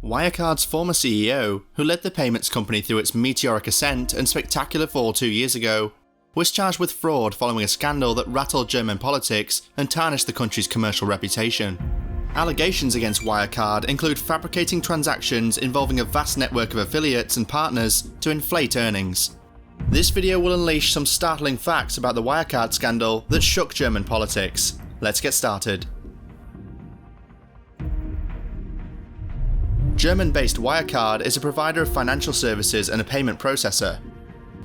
Wirecard's former CEO, who led the payments company through its meteoric ascent and spectacular fall 2 years ago, was charged with fraud following a scandal that rattled German politics and tarnished the country's commercial reputation. Allegations against Wirecard include fabricating transactions involving a vast network of affiliates and partners to inflate earnings. This video will unleash some startling facts about the Wirecard scandal that shook German politics. Let's get started. German-based Wirecard is a provider of financial services and a payment processor.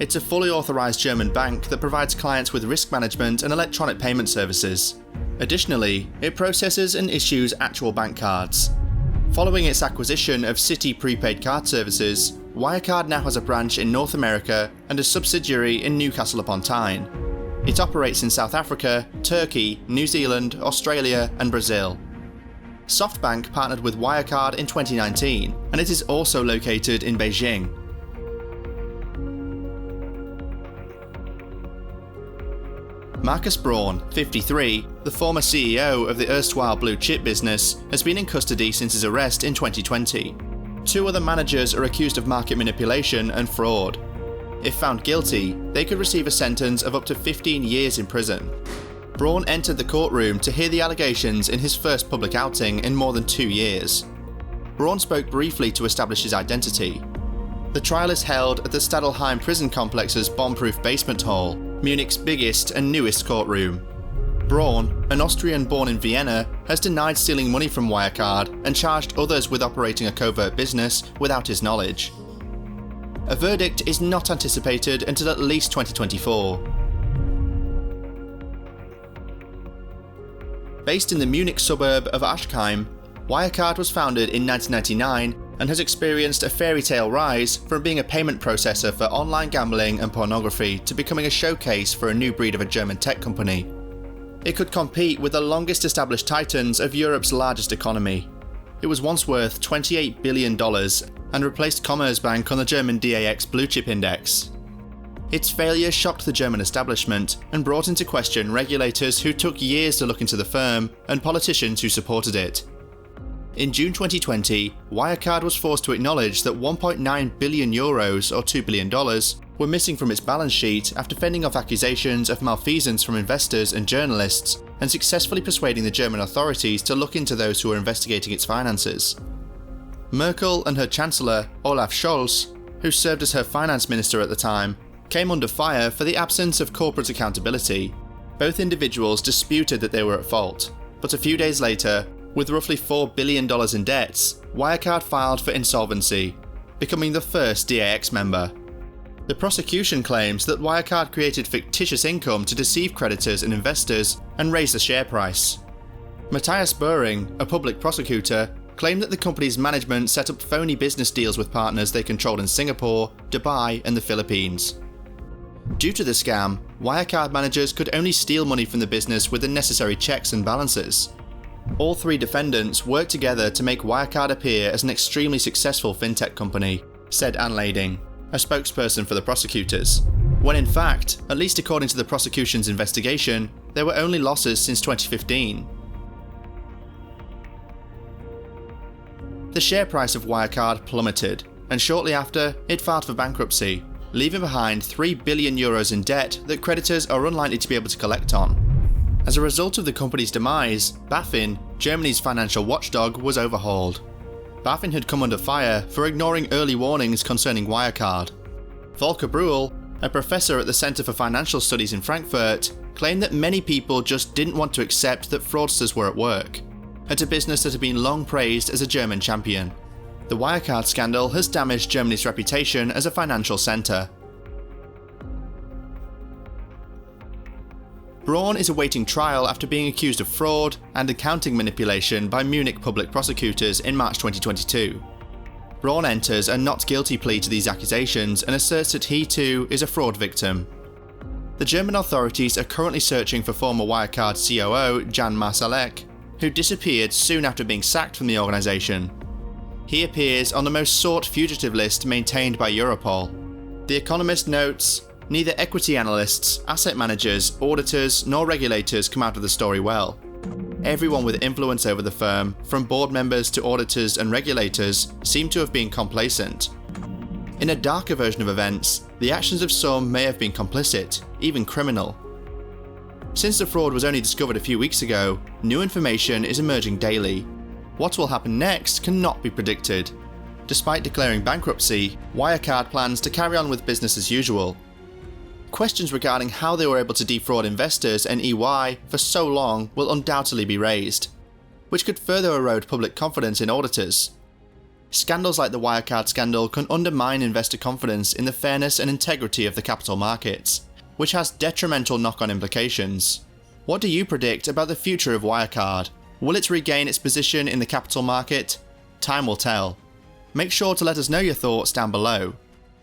It's a fully authorized German bank that provides clients with risk management and electronic payment services. Additionally, it processes and issues actual bank cards. Following its acquisition of Citi prepaid card services, Wirecard now has a branch in North America and a subsidiary in Newcastle upon Tyne. It operates in South Africa, Turkey, New Zealand, Australia, and Brazil. SoftBank partnered with Wirecard in 2019, and it is also located in Beijing. Markus Braun, 53, the former CEO of the erstwhile blue chip business, has been in custody since his arrest in 2020. Two other managers are accused of market manipulation and fraud. If found guilty, they could receive a sentence of up to 15 years in prison. Braun entered the courtroom to hear the allegations in his first public outing in more than 2 years. Braun spoke briefly to establish his identity. The trial is held at the Stadelheim prison complex's bomb-proof basement hall, Munich's biggest and newest courtroom. Braun, an Austrian born in Vienna, has denied stealing money from Wirecard and charged others with operating a covert business without his knowledge. A verdict is not anticipated until at least 2024. Based in the Munich suburb of Aschheim, Wirecard was founded in 1999 and has experienced a fairy tale rise from being a payment processor for online gambling and pornography to becoming a showcase for a new breed of a German tech company. It could compete with the longest established titans of Europe's largest economy. It was once worth $28 billion and replaced Commerzbank on the German DAX blue chip index. Its failure shocked the German establishment and brought into question regulators who took years to look into the firm and politicians who supported it. In June 2020, Wirecard was forced to acknowledge that €1.9 billion, or $2 billion, were missing from its balance sheet after fending off accusations of malfeasance from investors and journalists and successfully persuading the German authorities to look into those who were investigating its finances. Merkel and her Chancellor, Olaf Scholz, who served as her finance minister at the time, came under fire for the absence of corporate accountability. Both individuals disputed that they were at fault, but a few days later, with roughly $4 billion in debts, Wirecard filed for insolvency, becoming the first DAX member. The prosecution claims that Wirecard created fictitious income to deceive creditors and investors and raise the share price. Matthias Böhring, a public prosecutor, claimed that the company's management set up phony business deals with partners they controlled in Singapore, Dubai, and the Philippines. Due to the scam, Wirecard managers could only steal money from the business with the necessary checks and balances. All three defendants worked together to make Wirecard appear as an extremely successful fintech company, said Anne Lading, a spokesperson for the prosecutors, when in fact, at least according to the prosecution's investigation, there were only losses since 2015. The share price of Wirecard plummeted, and shortly after, it filed for bankruptcy, leaving behind €3 billion in debt that creditors are unlikely to be able to collect on. As a result of the company's demise, BaFin, Germany's financial watchdog, was overhauled. BaFin had come under fire for ignoring early warnings concerning Wirecard. Volker Bruhl, a professor at the Center for Financial Studies in Frankfurt, claimed that many people just didn't want to accept that fraudsters were at work, at a business that had been long praised as a German champion. The Wirecard scandal has damaged Germany's reputation as a financial centre. Braun is awaiting trial after being accused of fraud and accounting manipulation by Munich public prosecutors in March 2022. Braun enters a not guilty plea to these accusations and asserts that he too is a fraud victim. The German authorities are currently searching for former Wirecard COO Jan Marsalek, who disappeared soon after being sacked from the organisation. He appears on the most sought fugitive list maintained by Europol. The Economist notes, "Neither equity analysts, asset managers, auditors, nor regulators come out of the story well." Everyone with influence over the firm, from board members to auditors and regulators, seemed to have been complacent. In a darker version of events, the actions of some may have been complicit, even criminal. Since the fraud was only discovered a few weeks ago, new information is emerging daily. What will happen next cannot be predicted. Despite declaring bankruptcy, Wirecard plans to carry on with business as usual. Questions regarding how they were able to defraud investors and EY for so long will undoubtedly be raised, which could further erode public confidence in auditors. Scandals like the Wirecard Scandal can undermine investor confidence in the fairness and integrity of the capital markets, which has detrimental knock-on implications. What do you predict about the future of Wirecard? Will it regain its position in the capital market? Time will tell. Make sure to let us know your thoughts down below.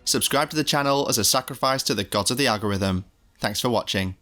Subscribe to the channel as a sacrifice to the gods of the algorithm. Thanks for watching.